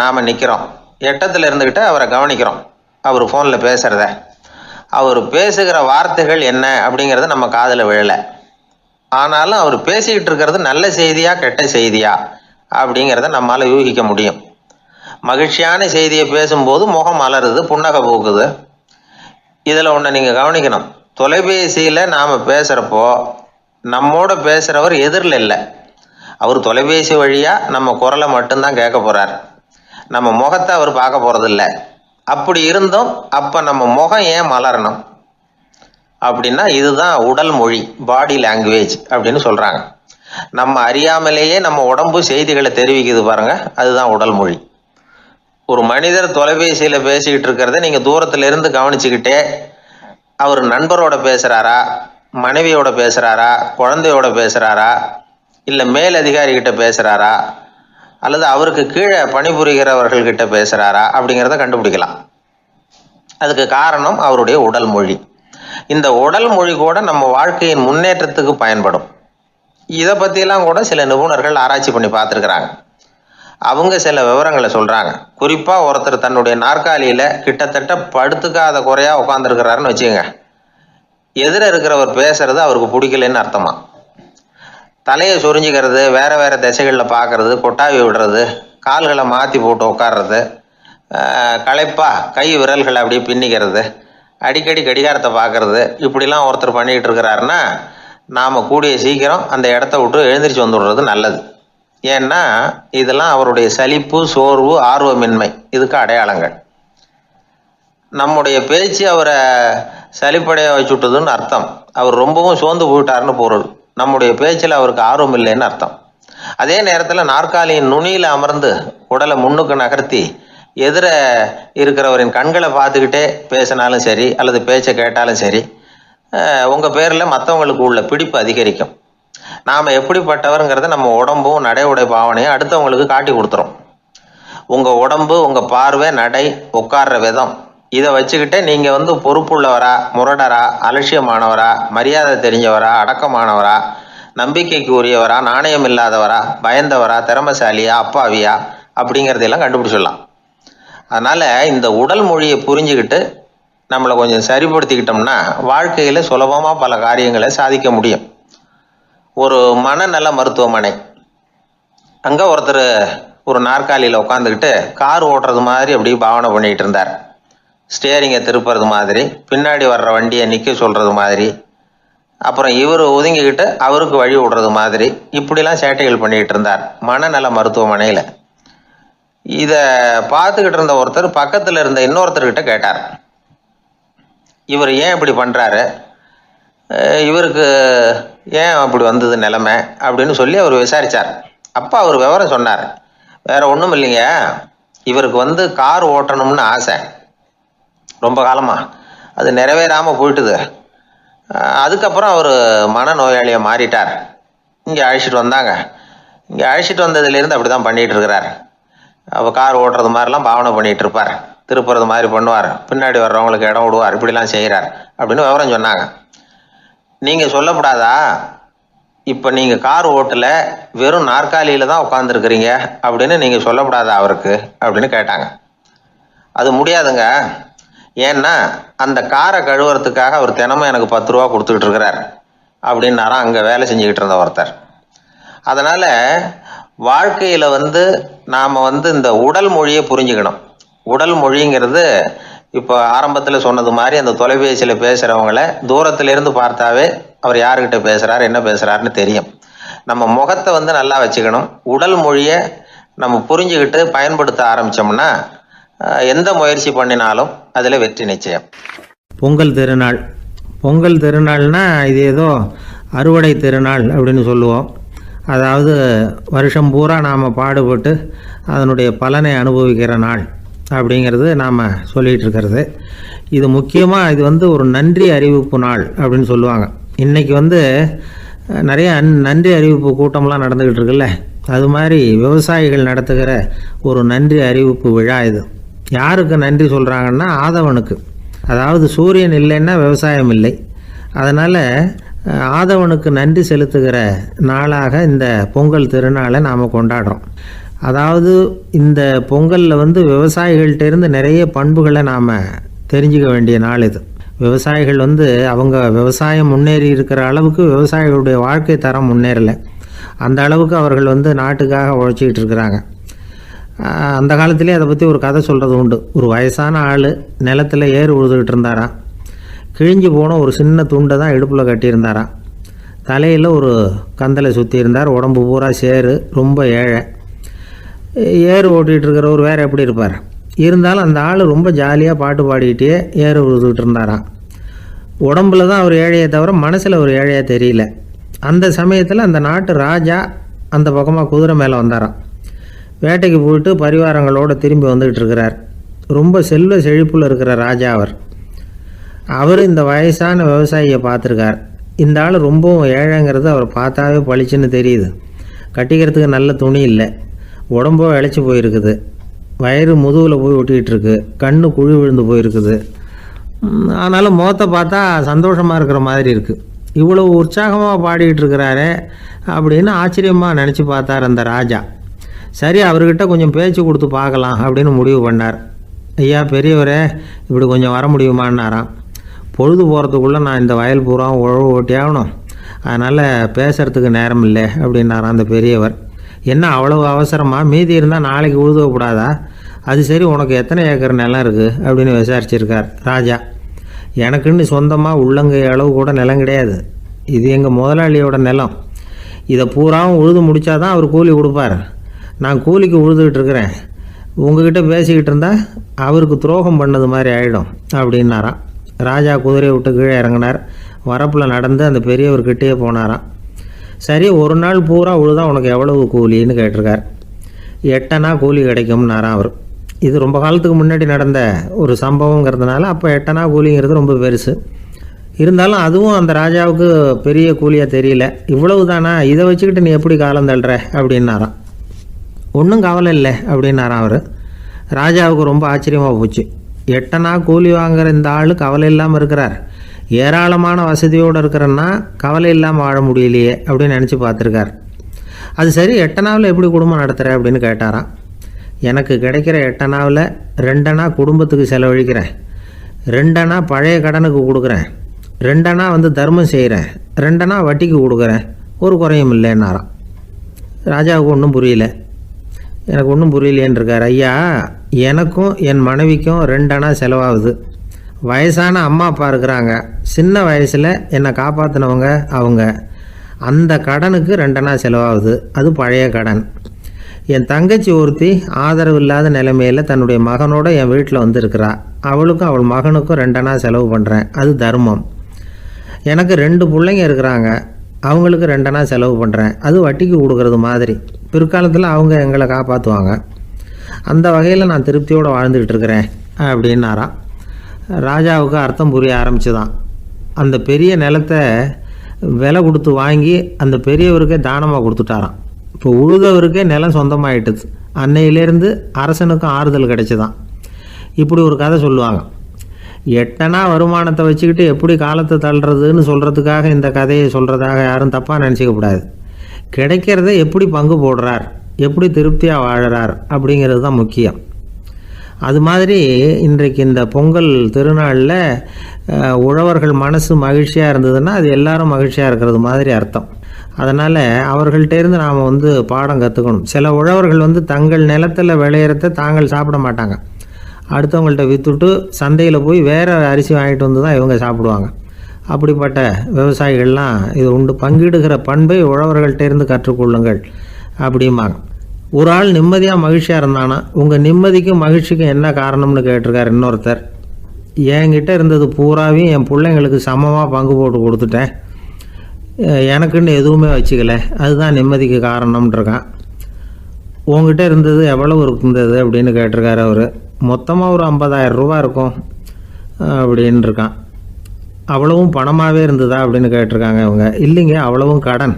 நாம் நிற்கிறோம். எட்டத்தில் இருந்துக்கிட்டு அவரை கவனிக்கிறோம். அவர் ஃபோனில் பேசுகிறத, அவர் பேசுகிற வார்த்தைகள் என்ன அப்படிங்கிறது நம்ம காதில் விழலை. ஆனாலும் அவர் பேசிக்கிட்டு இருக்கிறது நல்ல செய்தியா கெட்ட செய்தியா அப்படிங்கிறத நம்மளால் யூகிக்க முடியும். மகிழ்ச்சியான செய்தியை பேசும்போது முகம் மலருது, புன்னகை பூக்குது. இதில் ஒன்று நீங்கள் கவனிக்கணும். தொலைபேசியில் நாம் பேசுகிறப்போ நம்மோட பேசுகிறவர் எதிரில் இல்லை. அவர் தொலைபேசி வழியாக நம்ம குரலை மட்டும்தான் கேட்க போகிறார், நம்ம முகத்தை அவர் பார்க்க போகிறதில்ல. அப்படி இருந்தும் அப்போ நம்ம முகம் ஏன் மலரணும் அப்படின்னா, இதுதான் உடல் மொழி, பாடி லாங்குவேஜ் அப்படின்னு சொல்கிறாங்க. நம்ம அறியாமலேயே நம்ம உடம்பு செய்திகளை தெரிவிக்குது பாருங்க, அதுதான் உடல் மொழி. ஒரு மனிதர் தொலைபேசியில் பேசிக்கிட்டு இருக்கிறத நீங்கள் தூரத்தில் இருந்து கவனிச்சுக்கிட்டே, அவர் நண்பரோட பேசுகிறாரா, மனைவியோட பேசுகிறாரா, குழந்தையோட பேசுகிறாரா, இல்லை மேல் அதிகாரிகிட்ட பேசுகிறாரா, அல்லது அவருக்கு கீழே பணிபுரிகிறவர்கள்கிட்ட பேசுகிறாரா அப்படிங்கிறத கண்டுபிடிக்கலாம். அதுக்கு காரணம் அவருடைய உடல் மொழி. இந்த உடல் மொழி கூட நம்ம வாழ்க்கையின் முன்னேற்றத்துக்கு பயன்படும். இதை பற்றியெல்லாம் கூட சில நிபுணர்கள் ஆராய்ச்சி பண்ணி பார்த்துருக்குறாங்க. அவங்க சில விவரங்களை சொல்கிறாங்க. குறிப்பாக ஒருத்தர் தன்னுடைய நாற்காலியில் கிட்டத்தட்ட படுத்துக்காத குறையாக உட்காந்துருக்கிறாருன்னு வச்சுக்கோங்க. எதிர இருக்கிறவர் பேசுறது அவருக்கு பிடிக்கலன்னு அர்த்தமா. தலையை சொரிஞ்சிக்கிறது, வேற வேற திசைகளில் பார்க்கறது, கொட்டாவி விடுறது, கால்களை மாற்றி போட்டு உட்கார்றது, களைப்பா கை விரல்களை அப்படியே பின்னிக்கிறது, அடிக்கடி கடிகாரத்தை பார்க்கறது, இப்படிலாம் ஒருத்தர் பண்ணிக்கிட்டு இருக்கிறாருன்னா நாம் கூடிய சீக்கிரம் அந்த இடத்த விட்டு எழுந்திரிச்சு வந்துடுறது நல்லது. ஏன்னா இதெல்லாம் அவருடைய சலிப்பு, சோர்வு, ஆர்வமின்மை, இதுக்கு அடையாளங்கள். நம்முடைய பேச்சு அவரை சலிப்படைய வச்சுட்டதுன்னு அர்த்தம். அவர் ரொம்பவும் சோர்ந்து போயிட்டாருன்னு பொருள். நம்முடைய பேச்சில் அவருக்கு ஆர்வம் இல்லைன்னு அர்த்தம். அதே நேரத்தில் நாற்காலியின் நுனியில் அமர்ந்து உடலை முன்னுக்கு நகர்த்தி எதிர இருக்கிறவரின் கண்களை பார்த்துக்கிட்டே பேசினாலும் சரி, அல்லது பேச்சை கேட்டாலும் சரி, உங்கள் பேரில் மற்றவங்களுக்கு உள்ள பிடிப்பு அதிகரிக்கும். நாம் எப்படிப்பட்டவருங்கிறத நம்ம உடம்பும் நடை உடை பாவனையும் அடுத்தவங்களுக்கு காட்டி கொடுத்துரும். உங்கள் உடம்பு, உங்கள் பார்வை, நடை, உட்கார்ற விதம், இதை வச்சுக்கிட்டே நீங்கள் பொறுப்புள்ளவரா, முரடரா, அலட்சியமானவரா, மரியாதை தெரிஞ்சவரா, அடக்கமானவரா, நம்பிக்கைக்கு உரியவரா, நாணயம் இல்லாதவரா, பயந்தவரா, திறமசாலியா, அப்பாவியா அப்படிங்கிறதையெல்லாம் கண்டுபிடிச்சிடலாம். அதனால் இந்த உடல் மொழியை புரிஞ்சுக்கிட்டு நம்மளை கொஞ்சம் சரிப்படுத்திக்கிட்டோம்னா வாழ்க்கையில் சுலபமாக பல காரியங்களை சாதிக்க முடியும். ஒரு மனநல மருத்துவமனை, அங்கே ஒருத்தர் ஒரு நாற்காலியில் உட்காந்துக்கிட்டு கார் ஓட்டுறது மாதிரி அப்படியே பாவனை பண்ணிகிட்டு இருந்தார். ஸ்டியரிங்கை திருப்புறது மாதிரி, பின்னாடி வர்ற வண்டியை நிற்க சொல்கிறது மாதிரி, அப்புறம் இவர் ஒதுங்கிக்கிட்டு அவருக்கு வழி விடுறது மாதிரி இப்படிலாம் சேட்டைகள் பண்ணிக்கிட்டு இருந்தார் மனநல மருத்துவமனையில். இதை பார்த்துக்கிட்டு இருந்த ஒருத்தர் பக்கத்தில் இருந்த இன்னொருத்தர்கிட்ட கேட்டார், இவர் ஏன் இப்படி பண்ணுறாரு, இவருக்கு ஏன் அப்படி வந்தது நிலைமை அப்படின்னு சொல்லி அவர் விசாரித்தார். அப்போ அவர் விவரம் சொன்னார். வேற ஒன்றும் இல்லைங்க, இவருக்கு கார் ஓட்டணும்னு ஆசை ரொம்ப காலமாக, அது நிறைவேறாமல் போயிட்டுது. அதுக்கப்புறம் அவர் மனநோயாளியை மாறிட்டார். இங்கே அழைச்சிட்டு வந்தாங்க. இங்கே அழைச்சிட்டு வந்ததுலேருந்து அப்படி தான் பண்ணிகிட்டு இருக்கிறார். அவர் கார் ஓட்டுறது மாதிரிலாம் பாவனை பண்ணிகிட்டு இருப்பார், திருப்புறது மாதிரி பண்ணுவார், பின்னாடி வர்றவங்களுக்கு இடம் விடுவார், இப்படிலாம் செய்கிறார் அப்படின்னு விவரம் சொன்னாங்க. நீங்கள் சொல்லப்படாதா, இப்போ நீங்கள் கார் ஓட்டல வெறும் நாற்காலியில் தான் உட்காந்துருக்குறீங்க அப்படின்னு நீங்கள் சொல்லப்படாதா அவருக்கு அப்படின்னு கேட்டாங்க. அது முடியாதுங்க, ஏன்னா அந்த காரை கழுவுறதுக்காக அவர் தினமும் எனக்கு 10 ரூபா கொடுத்துக்கிட்டு இருக்கிறார் அப்படின்னாராம் அங்கே வேலை செஞ்சுக்கிட்டு இருந்த ஒருத்தர். அதனால் வாழ்க்கையில் நாம் இந்த உடல் மொழியை புரிஞ்சுக்கணும். உடல் மொழிங்கிறது இப்போ ஆரம்பத்தில் சொன்னது மாதிரி அந்த தொலைபேசியில் பேசுகிறவங்கள தூரத்திலிருந்து பார்த்தாவே அவர் யாருக்கிட்ட பேசுகிறார் என்ன பேசுகிறாருன்னு தெரியும். நம்ம முகத்தை நல்லா வச்சுக்கணும். உடல் மொழியை நம்ம புரிஞ்சுக்கிட்டு பயன்படுத்த ஆரம்பித்தோம்னா எந்த முயற்சி பண்ணினாலும் அதில் வெற்றி நிச்சயம். பொங்கல் திருநாள். பொங்கல் திருநாள்னா இது ஏதோ அறுவடை திருநாள் அப்படின்னு சொல்லுவோம். அதாவது வருஷம் பூரா நாம் பாடுபட்டு அதனுடைய பலனை அனுபவிக்கிற நாள் அப்படிங்கிறது நாம் சொல்லிகிட்டு இருக்கிறது. இது முக்கியமாக இது ஒரு நன்றி அறிவிப்பு நாள் அப்படின்னு சொல்லுவாங்க. இன்றைக்கி நிறைய நன்றி அறிவிப்பு கூட்டம்லாம் நடந்துக்கிட்டு இருக்குல்ல, அது மாதிரி விவசாயிகள் நடத்துகிற ஒரு நன்றி அறிவிப்பு விழா இது. யாருக்கு நன்றி சொல்கிறாங்கன்னா ஆதவனுக்கு. அதாவது சூரியன் இல்லைன்னா விவசாயம் இல்லை. அதனால் ஆதவனுக்கு நன்றி செலுத்துகிற நாளாக இந்த பொங்கல் திருநாளை நாம் கொண்டாடுறோம். அதாவது இந்த பொங்கலில் விவசாயிகள்கிட்டேருந்து நிறைய பண்புகளை நாம் தெரிஞ்சுக்க வேண்டிய நாள் இது. விவசாயிகள் அவங்க விவசாயம் முன்னேறி இருக்கிற அளவுக்கு விவசாயிகளுடைய வாழ்க்கை தரம் முன்னேறலை. அந்த அளவுக்கு அவர்கள் நாட்டுக்காக உழைச்சிக்கிட்டு இருக்கிறாங்க. அந்த காலத்திலே அதை பற்றி ஒரு கதை சொல்கிறது உண்டு. ஒரு வயசான ஆள் நிலத்தில் ஏறு உழுதுகிட்டு இருந்தாராம். கிழிஞ்சு போன ஒரு சின்ன துண்டை தான் இடுப்பில் கட்டியிருந்தாராம். தலையில் ஒரு கந்தலை சுற்றி இருந்தார். உடம்பு பூரா சேரு, ரொம்ப ஏழை. ஏறு ஓட்டிகிட்டு இருக்கிறவர் வேறு எப்படி இருப்பார்? இருந்தாலும் அந்த ஆள் ரொம்ப ஜாலியாக பாட்டு பாடிக்கிட்டே ஏறு உழுதுகிட்டு இருந்தாராம். உடம்புல தான் அவர் ஏழையை தவிர மனசில் ஒரு ஏழையாக தெரியல. அந்த சமயத்தில் அந்த நாட்டு ராஜா அந்த பக்கமாக குதிரை மேலே வந்தாராம். வேட்டைக்கு போயிட்டு பரிவாரங்களோடு திரும்பி வந்துக்கிட்டு இருக்கிறார். ரொம்ப செல்வ செழிப்பில் இருக்கிற ராஜா அவர் இந்த வயசான விவசாயியை பார்த்துருக்கார். இந்த ஆள் ரொம்பவும் ஏழைங்கிறது அவர் பார்த்தாவே பளிச்சுன்னு தெரியுது. கட்டிக்கிறதுக்கு நல்ல துணி இல்லை, உடம்போ இழைச்சி போயிருக்குது, வயிறு முதுகில் போய் ஒட்டிக்கிட்டு இருக்கு, கண்ணு குழி விழுந்து போயிருக்குது. ஆனாலும் முகத்தை பார்த்தா சந்தோஷமாக இருக்கிற மாதிரி இருக்குது. இவ்வளோ உற்சாகமாக பாடிக்கிட்டு இருக்கிறாரே அப்படின்னு ஆச்சரியமாக நினச்சி பார்த்தார் அந்த ராஜா. சரி, அவர்கிட்ட கொஞ்சம் பேச்சு கொடுத்து பார்க்கலாம் அப்படின்னு முடிவு பண்ணார். ஐயா பெரியவரே, இப்படி கொஞ்சம் வர முடியுமான்னாராம். பொழுது போகிறதுக்குள்ளே நான் இந்த வயல் பூரா உழவு ஓட்டி ஆகணும், அதனால் பேசுகிறதுக்கு நேரம் இல்லை அப்படின்னாராம் அந்த பெரியவர். என்ன அவ்வளவு அவசரமாக? மீதி இருந்தால் நாளைக்கு உழுதக்கூடாதா? அது சரி, உனக்கு எத்தனை ஏக்கர் நிலம் இருக்குது அப்படின்னு விசாரிச்சிருக்கார் ராஜா. எனக்குன்னு சொந்தமாக உள்ளங்கை அளவு கூட நிலம் கிடையாது. இது எங்கள் முதலாளியோட நிலம். இதை பூராவும் உழுது முடித்தாதான் அவர் கூலி கொடுப்பார். நான் கூலிக்கு உழுதுகிட்டு இருக்கிறேன். உங்ககிட்ட பேசிக்கிட்டு இருந்தால் அவருக்கு துரோகம் பண்ணது மாதிரி ஆகிடும் அப்படின்னாராம். ராஜா குதிரையை விட்டு கீழே இறங்கினார். வரப்பில் நடந்து அந்த பெரியவர்கிட்டே போனாராம். சரி, ஒரு நாள் பூரா உழுதா உனக்கு எவ்வளவு கூலின்னு கேட்டிருக்கார். 8 அணா கூலி கிடைக்கும்னாராம் அவர். இது ரொம்ப காலத்துக்கு முன்னாடி நடந்த ஒரு சம்பவங்கிறதுனால அப்போ 8 அணா கூலிங்கிறது ரொம்ப பெருசு. இருந்தாலும் அதுவும் அந்த ராஜாவுக்கு பெரிய கூலியாக தெரியல. இவ்வளவு தானா, இதை வச்சுக்கிட்டு நீ எப்படி காலம் தள்ளுற அப்படின்னாராம். ஒன்றும் கவலை இல்லை அப்படின்னாராம் அவர். ராஜாவுக்கு ரொம்ப ஆச்சரியமாக போச்சு. 8 அணா கூலி வாங்குகிற இந்த ஆள் கவலை இல்லாமல் இருக்கிறார், ஏராளமான வசதியோடு இருக்கிறன்னா கவலை இல்லாமல் வாழ முடியலையே அப்படின்னு நினச்சி பார்த்துருக்கார். அது சரி, 8 அணாவில் எப்படி குடும்பம் நடத்துகிற அப்படின்னு கேட்டாராம். எனக்கு கிடைக்கிற 8 அணாவில் 2 அணா குடும்பத்துக்கு செலவழிக்கிறேன், 2 அணா பழைய கடனுக்கு கொடுக்குறேன், 2 அணா தர்மம் செய்கிறேன், 2 அணா வட்டிக்கு கொடுக்குறேன், ஒரு குறையும் இல்லைன்னாராம். ராஜாவுக்கு ஒன்றும் புரியல. எனக்கு ஒன்றும் புரியலேன்னு இருக்கார். ஐயா, எனக்கும் என் மனைவிக்கும் 2 அணா செலவாகுது. வயசான அம்மா அப்பா இருக்கிறாங்க. சின்ன வயசில் என்னை காப்பாற்றினவங்க அவங்க. அந்த கடனுக்கு 2 அணா செலவாகுது. அது பழைய கடன். என் தங்கச்சி ஒருத்தி ஆதரவு இல்லாத நிலைமையில் தன்னுடைய மகனோட என் வீட்டில் வந்திருக்கிறா. அவளுக்கும் அவள் மகனுக்கும் 2 அணா செலவு பண்ணுறேன். அது தர்மம். எனக்கு 2 பிள்ளைங்க இருக்கிறாங்க. அவங்களுக்கு 2 அணா செலவு பண்ணுறேன். அது வட்டிக்கு கொடுக்கறது மாதிரி. பிற்காலத்தில் அவங்க எங்களை காப்பாற்றுவாங்க. அந்த வகையில் நான் திருப்தியோடு வாழ்ந்துக்கிட்டு இருக்கிறேன் அப்படின்னாராம். ராஜாவுக்கு அர்த்தம் புரிய ஆரம்பிச்சுதான். அந்த பெரிய நிலத்தை விலை கொடுத்து வாங்கி அந்த பெரியவருக்கே தானமாக கொடுத்துட்டாராம். இப்போ உழுதவருக்கே நிலம் சொந்தமாயிட்டுது. அன்னையிலேருந்து அரசனுக்கும் ஆறுதல் கிடைச்சிதான். இப்படி ஒரு கதை சொல்லுவாங்க. 8 அணா வருமானத்தை வச்சுக்கிட்டு எப்படி காலத்தை தள்ளுறதுன்னு சொல்கிறதுக்காக இந்த கதையை சொல்கிறதாக யாரும் தப்பாக நினச்சிக்கக்கூடாது. கிடைக்கிறத எப்படி பங்கு போடுறார், எப்படி திருப்தியாக வாழறார் அப்படிங்கிறது தான் முக்கியம். அது மாதிரி இன்றைக்கு இந்த பொங்கல் திருநாளில் உழவர்கள் மனசு மகிழ்ச்சியாக இருந்ததுன்னா அது எல்லாரும் மகிழ்ச்சியாக இருக்கிறது மாதிரி அர்த்தம். அதனால் அவர்கள்ட்டேருந்து நாம் பாடம் கற்றுக்கணும். சில உழவர்கள் தங்கள் நிலத்தில் விளையிறத தாங்கள் சாப்பிட மாட்டாங்க. அடுத்தவங்கள்ட்ட விற்றுட்டு சந்தையில் போய் வேறு அரிசி வாங்கிட்டு வந்து தான் இவங்க சாப்பிடுவாங்க. அப்படிப்பட்ட விவசாயிகள்லாம் இது உண்டு. பங்கிடுகிற பண்பை உழவர்கள்ட்டேருந்து கற்றுக்கொள்ளுங்கள் அப்படிம்பாங்க. ஒரு ஆள் நிம்மதியாக மகிழ்ச்சியாக இருந்தானா, உங்கள் நிம்மதிக்கும் மகிழ்ச்சிக்கும் என்ன காரணம்னு கேட்டிருக்கார் இன்னொருத்தர். என்கிட்ட இருந்தது பூராவையும் என் பிள்ளைங்களுக்கு சமமாக பங்கு போட்டு கொடுத்துட்டேன். எனக்குன்னு எதுவுமே வச்சுக்கல. அதுதான் நிம்மதிக்கு காரணம்ன்றிருக்கான். உங்ககிட்ட இருந்தது எவ்வளவு இருந்தது அப்படின்னு கேட்டிருக்காரு அவர். மொத்தமாக ஒரு 50,000 ரூபா இருக்கும் அப்படின்னு இருக்கான். அவ்வளவும் பணமாகவே இருந்ததா அப்படின்னு கேட்டிருக்காங்க அவங்க. இல்லைங்க, அவ்வளவும் கடன்.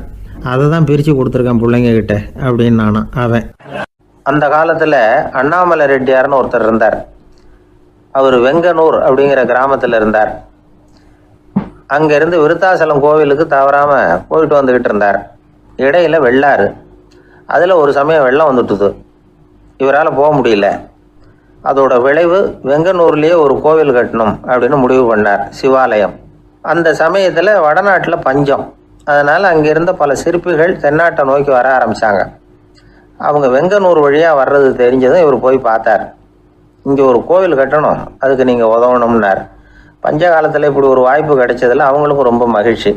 அதை தான் பிரித்து கொடுத்துருக்கேன் பிள்ளைங்கக்கிட்ட அப்படின்னு நானும் அவன். அந்த காலத்தில் அண்ணாமலை ரெட்டியார்னு ஒருத்தர் இருந்தார். அவர் வெங்கனூர் அப்படிங்கிற கிராமத்தில் இருந்தார். அங்கேருந்து விருத்தாசலம் கோவிலுக்கு தவறாமல் போயிட்டு வந்துக்கிட்டு இருந்தார். இடையில வெள்ளாறு. அதில் ஒரு சமயம் வெள்ளம் வந்துட்டுது. இவரால் போக முடியல. அதோட விளைவு வெங்கனூர்லேயே ஒரு கோவில் கட்டணும் அப்படின்னு முடிவு பண்ணார், சிவாலயம். அந்த சமயத்தில் வடநாட்டில் பஞ்சம். அதனால் அங்கே இருந்த பல சிற்பிகள் தென்னாட்டை நோக்கி வர ஆரம்பித்தாங்க. அவங்க வெங்கனூர் வழியாக வர்றது தெரிஞ்சதும் இவர் போய் பார்த்தார். இங்கே ஒரு கோவில் கட்டணும், அதுக்கு நீங்கள் உதவணும்னார். பஞ்ச காலத்தில் இப்படி ஒரு வாய்ப்பு கிடைச்சதில் அவங்களுக்கும் ரொம்ப மகிழ்ச்சி.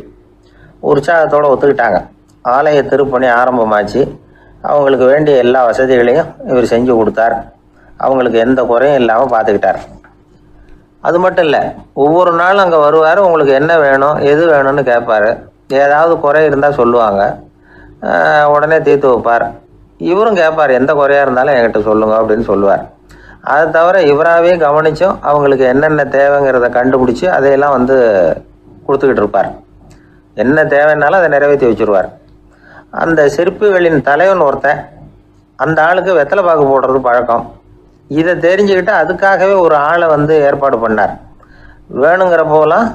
உற்சாகத்தோடு ஒத்துக்கிட்டாங்க. ஆலய திருப்பணி ஆரம்பமாச்சு. அவங்களுக்கு வேண்டிய எல்லா வசதிகளையும் இவர் செஞ்சு கொடுத்தார். அவங்களுக்கு எந்த குறையும் இல்லாமல் பார்த்துக்கிட்டார். அது மட்டும் இல்லை, ஒவ்வொரு நாளும் அங்கே வருவார். உங்களுக்கு என்ன வேணும், எது வேணும்னு கேட்பார். ஏதாவது குறை இருந்தால் சொல்லுவாங்க, உடனே தீர்த்து வைப்பார். இவரும் கேட்பார், எந்த குறையாக இருந்தாலும் என்கிட்ட சொல்லுங்க அப்படின்னு சொல்லுவார். அதை தவிர இவராகவே கவனித்தும் அவங்களுக்கு என்னென்ன தேவைங்கிறத கண்டுபிடிச்சி அதையெல்லாம் கொடுத்துக்கிட்டு இருப்பார். என்ன தேவைன்னாலும் அதை நிறைவேற்றி வச்சுருவார். அந்த சிற்பிகளின் தலைவன் ஒருத்தன், அந்த ஆளுக்கு வெத்தலை பாக்கு போடுறது பழக்கம். இதை தெரிஞ்சுக்கிட்டு அதுக்காகவே ஒரு ஆளை ஏற்பாடு பண்ணார். வேணுங்கிறப்போலாம்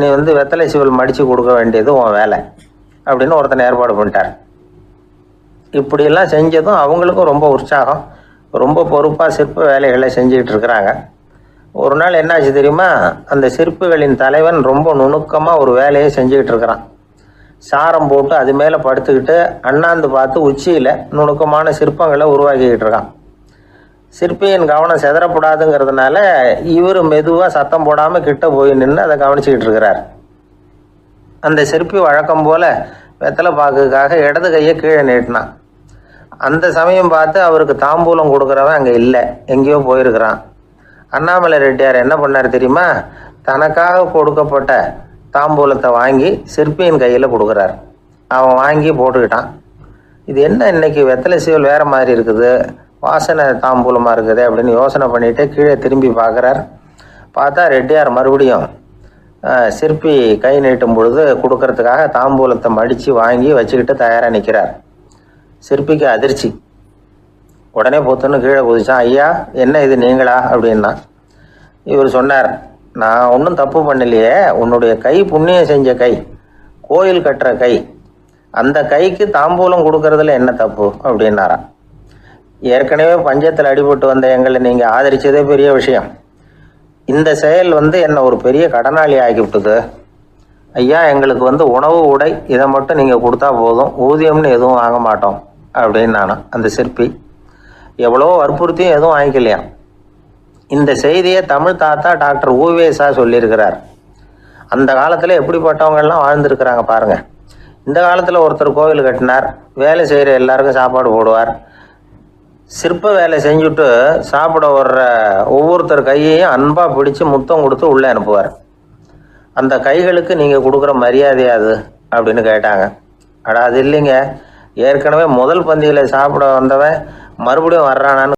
நீ வெத்தலை சிவல் மடித்து கொடுக்க வேண்டியது உன் வேலை அப்படின்னு ஒருத்தனை ஏற்பாடு பண்ணிட்டார். இப்படியெல்லாம் செஞ்சதும் அவங்களுக்கும் ரொம்ப உற்சாகம். ரொம்ப பொறுப்பாக சிற்ப வேலைகளை செஞ்சுக்கிட்டு இருக்கிறாங்க. ஒரு நாள் என்னாச்சு தெரியுமா? அந்த சிற்பிகளின் தலைவன் ரொம்ப நுணுக்கமாக ஒரு வேலையை செஞ்சுக்கிட்டு இருக்கிறான். சாரம் போட்டு அது மேலே படுத்துக்கிட்டு அண்ணாந்து பார்த்து உச்சியில் நுணுக்கமான சிற்பங்களை உருவாக்கிக்கிட்டு இருக்கான். சிற்பியின் கவனம் செதறப்படாதுங்கிறதுனால இவர் மெதுவாக சத்தம் போடாமல் கிட்ட போய் நின்று அதை கவனிச்சுக்கிட்டு இருக்கிறார். அந்த சிற்பி வழக்கம் போல் வெத்தலை பாக்குக்காக இடது கையை கீழே நீட்டினான். அந்த சமயம் பார்த்து அவருக்கு தாம்பூலம் கொடுக்குறவன் அங்கே இல்லை, எங்கேயோ போயிருக்கிறான். அண்ணாமலை ரெட்டியார் என்ன பண்ணார் தெரியுமா? தனக்காக கொடுக்கப்பட்ட தாம்பூலத்தை வாங்கி சிற்பியின் கையில் கொடுக்குறார். அவன் வாங்கி போட்டுக்கிட்டான். இது என்ன இன்னைக்கு வெத்தலை சீவல் வேறு மாதிரி இருக்குது, வாசனை தாம்பூலமாக இருக்குது அப்படின்னு யோசனை பண்ணிவிட்டு கீழே திரும்பி பார்க்குறார். பார்த்தா ரெட்டியார் மறுபடியும் சிற்பி கை நீட்டும் பொழுது கொடுக்கறதுக்காக தாம்பூலத்தை மடித்து வாங்கி வச்சுக்கிட்டு தயாராக நிற்கிறார். சிற்பிக்கு அதிர்ச்சி. உடனே பொத்துன்னு கீழே குதிச்சான். ஐயா, என்ன இது நீங்களா அப்படின்னா. இவர் சொன்னார், நான் ஒன்றும் தப்பு பண்ணலையே, உன்னுடைய கை புண்ணியம் செஞ்ச கை, கோயில் கட்டுற கை, அந்த கைக்கு தாம்பூலம் கொடுக்கறதுல என்ன தப்பு அப்படின்னாராம். ஏற்கனவே பஞ்சத்தில் அடிபட்டு வந்த எங்களை நீங்கள் ஆதரித்ததே பெரிய விஷயம். இந்த செயல் என்னை ஒரு பெரிய கடனாளி ஆகிவிட்டது. ஐயா, எங்களுக்கு உணவு உடை இதை மட்டும் நீங்கள் கொடுத்தா போதும், ஊதியம்னு எதுவும் வாங்க மாட்டோம் அப்படின்னு நானும். அந்த சிற்பி எவ்வளோ வற்புறுத்தியும் எதுவும் வாங்கிக்கலையாம். இந்த செய்தியை தமிழ் தாத்தா டாக்டர் ஊவேசா சொல்லியிருக்கிறார். அந்த காலத்தில் எப்படிப்பட்டவங்கெல்லாம் வாழ்ந்துருக்கிறாங்க பாருங்கள். இந்த காலத்தில் ஒருத்தர் கோவில் கட்டினார், வேலை செய்கிற எல்லாருக்கும் சாப்பாடு போடுவார், சிற்ப வேலை செஞ்சுட்டு சாப்பிட வர்ற ஒவ்வொருத்தர் கையையும் அன்பாக பிடிச்சி முத்தம் கொடுத்து உள்ளே அனுப்புவார். அந்த கைகளுக்கு நீங்கள் கொடுக்குற மரியாதையா அது அப்படின்னு கேட்டாங்க. அது இல்லைங்க, ஏற்கனவே முதல் பந்தியில் சாப்பிட வந்தவன் மறுபடியும் வர்றானான்னு